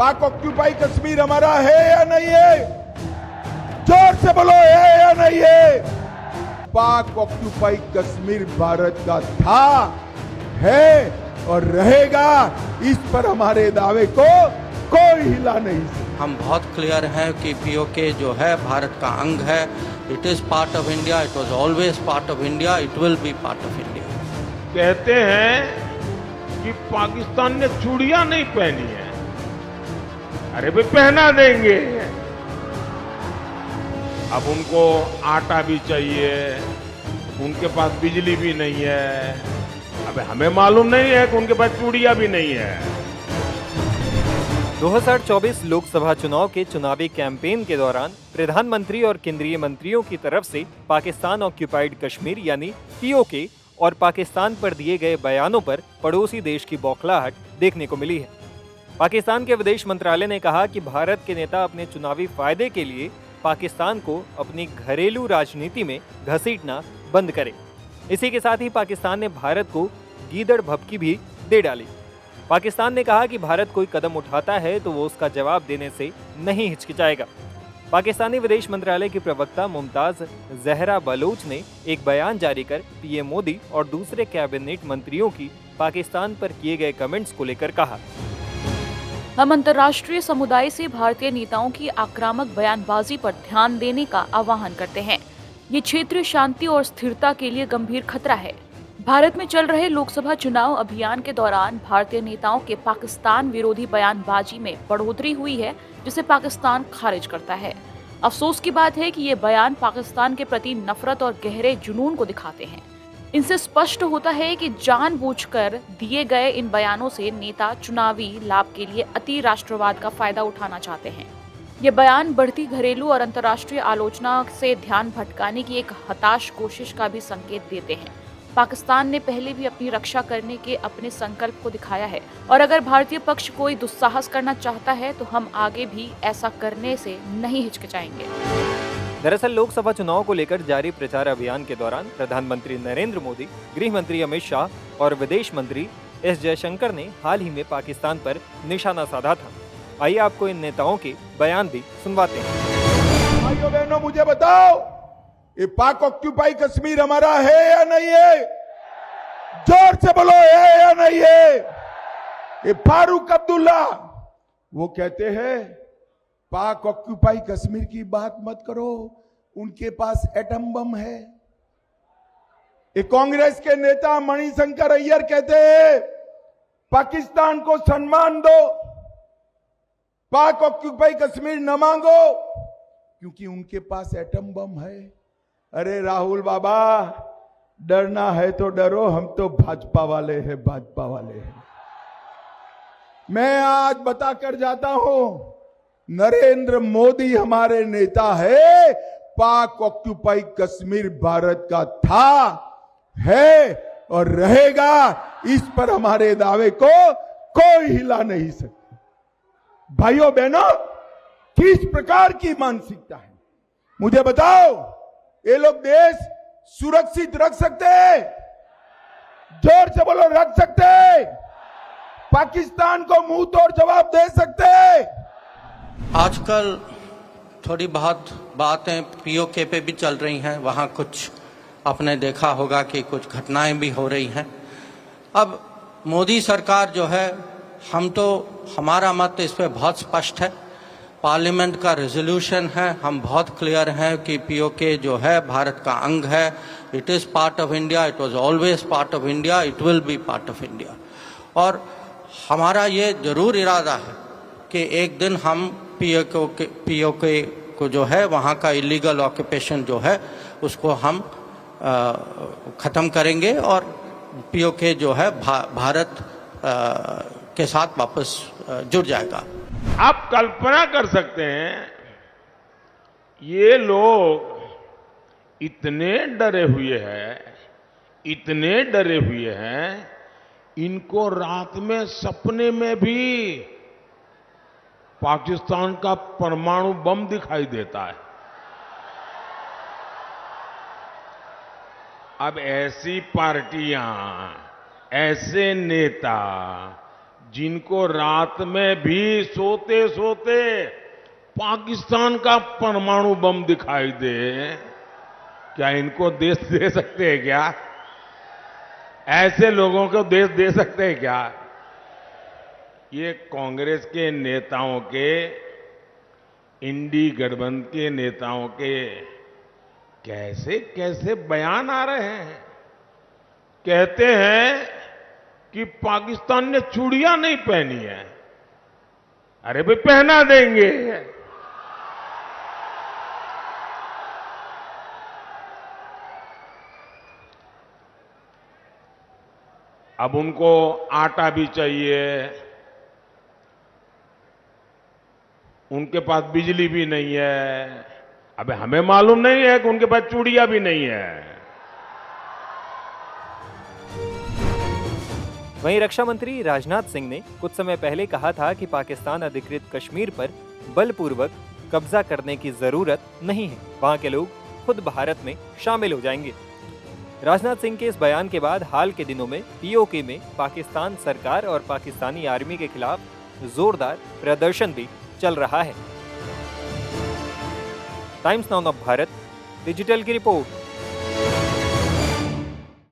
पाक ऑक्यूपाई कश्मीर हमारा है या नहीं है? जोर से बोलो, है या नहीं है? पाक ऑक्यूपाई कश्मीर भारत का था, है और रहेगा। इस पर हमारे दावे को कोई हिला नहीं सकता। हम बहुत क्लियर हैं कि पीओके जो है भारत का अंग है। It is part of India, it was always part of India, it will be part of India. कहते हैं कि पाकिस्तान ने चूड़ियां नहीं पहनी है, अरे भाई पहना देंगे। अब उनको आटा भी चाहिए, उनके पास बिजली भी नहीं है, अब हमें मालूम नहीं है कि उनके पास चूड़ियां भी नहीं है। 2024 लोकसभा चुनाव के चुनावी कैंपेन के दौरान प्रधानमंत्री और केंद्रीय मंत्रियों की तरफ से पाकिस्तान ऑक्यूपाइड कश्मीर यानी पीओके और पाकिस्तान पर दिए गए बयानों पर पड़ोसी देश की बौखलाहट देखने को मिली है। पाकिस्तान के विदेश मंत्रालय ने कहा कि भारत के नेता अपने चुनावी फायदे के लिए पाकिस्तान को अपनी घरेलू राजनीति में घसीटना बंद करें। इसी के साथ ही पाकिस्तान ने भारत को गीदड़ भभकी भी दे डाली। पाकिस्तान ने कहा कि भारत कोई कदम उठाता है तो वो उसका जवाब देने से नहीं हिचकिचाएगा। पाकिस्तानी विदेश मंत्रालय की प्रवक्ता मुमताज जहरा बलोच ने एक बयान जारी कर पीएम मोदी और दूसरे कैबिनेट मंत्रियों की पाकिस्तान पर किए गए कमेंट्स को लेकर कहा, हम अंतर्राष्ट्रीय समुदाय से भारतीय नेताओं की आक्रामक बयानबाजी पर ध्यान देने का आह्वान करते हैं। ये क्षेत्रीय शांति और स्थिरता के लिए गंभीर खतरा है। भारत में चल रहे लोकसभा चुनाव अभियान के दौरान भारतीय नेताओं के पाकिस्तान विरोधी बयानबाजी में बढ़ोतरी हुई है, जिसे पाकिस्तान खारिज करता है। अफसोस की बात है कि ये बयान पाकिस्तान के प्रति नफरत और गहरे जुनून को दिखाते हैं। इनसे स्पष्ट होता है कि जानबूझकर दिए गए इन बयानों से नेता चुनावी लाभ के लिए अति राष्ट्रवाद का फायदा उठाना चाहते हैं। ये बयान बढ़ती घरेलू और अंतर्राष्ट्रीय आलोचना से ध्यान भटकाने की एक हताश कोशिश का भी संकेत देते हैं। पाकिस्तान ने पहले भी अपनी रक्षा करने के अपने संकल्प को दिखाया है और अगर भारतीय पक्ष कोई दुस्साहस करना चाहता है तो हम आगे भी ऐसा करने से नहीं हिचकिचाएंगे। दरअसल लोकसभा चुनाव को लेकर जारी प्रचार अभियान के दौरान प्रधानमंत्री नरेंद्र मोदी, गृह मंत्री अमित शाह और विदेश मंत्री एस जयशंकर ने हाल ही में पाकिस्तान पर निशाना साधा था। आइए आपको इन नेताओं के बयान भी सुनवाते हैं। भाइयों बहनों, मुझे बताओ, ये पाक ऑक्यूपाई कश्मीर हमारा है या नहीं है? जोर से बोलो, है या नहीं है? ये फारूक अब्दुल्ला वो कहते हैं पाक ऑक्यूपाई कश्मीर की बात मत करो, उनके पास एटम बम है। ये कांग्रेस के नेता मणिशंकर अय्यर कहते हैं पाकिस्तान को सम्मान दो, पाक ऑक्यूपाई कश्मीर न मांगो क्योंकि उनके पास एटम बम है। अरे राहुल बाबा, डरना है तो डरो, हम तो भाजपा वाले हैं, भाजपा वाले हैं। मैं आज बताकर जाता हूं, नरेंद्र मोदी हमारे नेता है। पाक ऑक्यूपाई कश्मीर भारत का था, है और रहेगा। इस पर हमारे दावे को कोई हिला नहीं सकता। भाइयों बहनों, किस प्रकार की मानसिकता है मुझे बताओ? ये लोग देश सुरक्षित रख सकते हैं? जोर से बोलो, रख सकते हैं? पाकिस्तान को मुंह तोड़ जवाब दे सकते हैं? आजकल थोड़ी बहुत बातें पीओके पे भी चल रही हैं, वहाँ कुछ आपने देखा होगा कि कुछ घटनाएं भी हो रही हैं। अब मोदी सरकार जो है, हमारा मत इस पे बहुत स्पष्ट है। पार्लियामेंट का रेजोल्यूशन है, हम बहुत क्लियर हैं कि पीओके जो है भारत का अंग है। It is part of India, it was always part of India, it will be part of India. और हमारा ये जरूर इरादा है कि एक दिन हम पीओके को जो है वहाँ का इलीगल ऑक्यूपेशन जो है उसको हम ख़त्म करेंगे और पीओके जो है भारत के साथ वापस जुड़ जाएगा। आप कल्पना कर सकते हैं, ये लोग इतने डरे हुए हैं, इतने डरे हुए हैं, इनको रात में सपने में भी पाकिस्तान का परमाणु बम दिखाई देता है। अब ऐसी पार्टियां, ऐसे नेता जिनको रात में भी सोते सोते पाकिस्तान का परमाणु बम दिखाई दे, क्या इनको देश दे सकते हैं क्या? ऐसे लोगों को देश दे सकते हैं क्या? ये कांग्रेस के नेताओं के, इंडी गठबंधन के नेताओं के कैसे कैसे बयान आ रहे हैं। कहते हैं कि पाकिस्तान ने चूड़ियां नहीं पहनी है। अरे भाई पहना देंगे। अब उनको आटा भी चाहिए, उनके पास बिजली भी नहीं है। अबे हमें मालूम नहीं है कि उनके पास चूड़ियां भी नहीं है। वहीं रक्षा मंत्री राजनाथ सिंह ने कुछ समय पहले कहा था कि पाकिस्तान अधिकृत कश्मीर पर बलपूर्वक कब्जा करने की जरूरत नहीं है, वहां के लोग खुद भारत में शामिल हो जाएंगे। राजनाथ सिंह के इस बयान के बाद हाल के दिनों में पीओके में पाकिस्तान सरकार और पाकिस्तानी आर्मी के खिलाफ जोरदार प्रदर्शन भी चल रहा है। Times now of Bharat digital की रिपोर्ट।